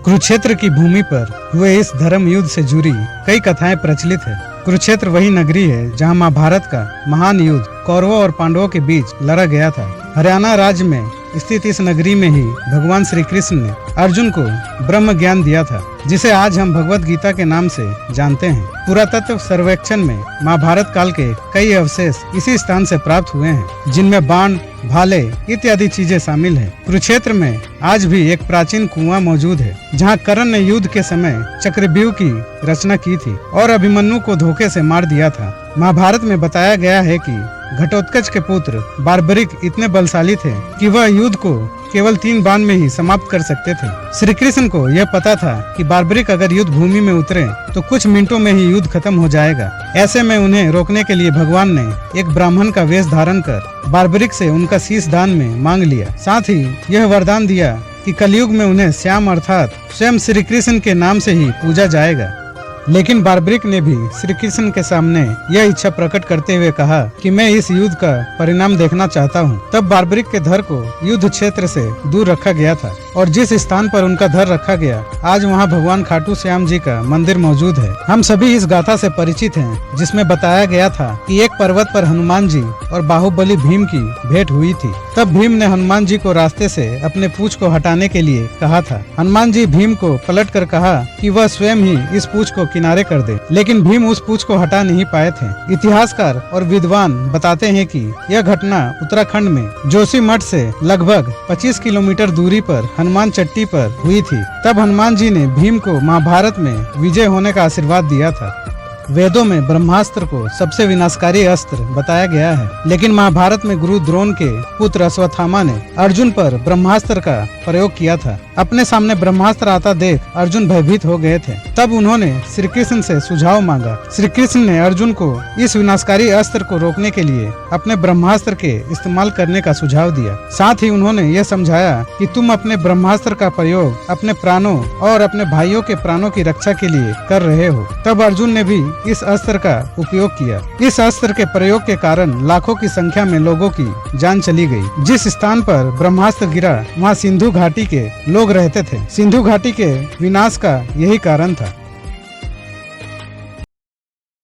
कुरुक्षेत्र की भूमि पर हुए इस धर्म युद्ध से जुड़ी कई कथाएं प्रचलित है। कुरुक्षेत्र वही नगरी है जहां महाभारत का महान युद्ध कौरवों और पांडवों के बीच लड़ा गया था। हरियाणा राज्य में स्थित इस नगरी में ही भगवान श्री कृष्ण ने अर्जुन को ब्रह्म ज्ञान दिया था, जिसे आज हम भगवत गीता के नाम से जानते हैं। पुरातत्व सर्वेक्षण में महाभारत काल के कई अवशेष इसी स्थान से प्राप्त हुए हैं, जिनमें बाण, भाले इत्यादि चीजें शामिल हैं। कुरुक्षेत्र में आज भी एक प्राचीन कुआं मौजूद है, जहां कर्ण ने युद्ध के समय चक्रव्यूह की रचना की थी और अभिमन्यु को धोखे से मार दिया था। महाभारत में बताया गया है कि घटोत्कच के पुत्र बार्बरिक इतने बलशाली थे कि वह युद्ध को केवल 3 बाण में ही समाप्त कर सकते थे। श्री कृष्ण को यह पता था कि बार्बरिक अगर युद्ध भूमि में उतरे तो कुछ मिनटों में ही युद्ध खत्म हो जाएगा। ऐसे में उन्हें रोकने के लिए भगवान ने एक ब्राह्मण का वेश धारण कर बार्बरिक से उनका शीश दान में मांग लिया। साथ ही यह वरदान दिया कि कलयुग में उन्हें श्याम अर्थात स्वयं श्री कृष्ण के नाम से ही पूजा जाएगा। लेकिन बार्बरिक ने भी श्री कृष्ण के सामने यह इच्छा प्रकट करते हुए कहा कि मैं इस युद्ध का परिणाम देखना चाहता हूँ। तब बार्बरिक के धड़ को युद्ध क्षेत्र से दूर रखा गया था और जिस स्थान पर उनका धड़ रखा गया आज वहाँ भगवान खाटू श्याम जी का मंदिर मौजूद है। हम सभी इस गाथा से परिचित हैं, जिसमें बताया गया था कि एक पर्वत पर हनुमान जी और बाहुबली भीम की भेंट हुई थी। तब भीम ने हनुमान जी को रास्ते से अपने पूंछ को हटाने के लिए कहा था। हनुमान जी भीम को पलट कर कहा कि वह स्वयं ही इस पूंछ को किनारे कर दे, लेकिन भीम उस पूंछ को हटा नहीं पाए थे। इतिहासकार और विद्वान बताते हैं कि यह घटना उत्तराखंड में जोशीमठ से लगभग 25 किलोमीटर दूरी पर हनुमान चट्टी पर हुई थी। तब हनुमान जी ने भीम को महाभारत में विजय होने का आशीर्वाद दिया था। वेदों में ब्रह्मास्त्र को सबसे विनाशकारी अस्त्र बताया गया है, लेकिन महाभारत में गुरु द्रोण के पुत्र अश्वत्थामा ने अर्जुन पर ब्रह्मास्त्र का प्रयोग किया था। अपने सामने ब्रह्मास्त्र आता देख अर्जुन भयभीत हो गए थे। तब उन्होंने श्री कृष्ण से सुझाव मांगा। श्री कृष्ण ने अर्जुन को इस विनाशकारी अस्त्र को रोकने के लिए अपने ब्रह्मास्त्र के इस्तेमाल करने का सुझाव दिया। साथ ही उन्होंने यह समझाया कि तुम अपने ब्रह्मास्त्र का प्रयोग अपने प्राणों और अपने भाइयों के प्राणों की रक्षा के लिए कर रहे हो। तब अर्जुन ने भी इस अस्त्र का उपयोग किया। इस अस्त्र के प्रयोग के कारण लाखों की संख्या में लोगों की जान चली गई। जिस स्थान पर ब्रह्मास्त्र गिरा वहाँ सिंधु घाटी के लोग रहते थे। सिंधु घाटी के विनाश का यही कारण था।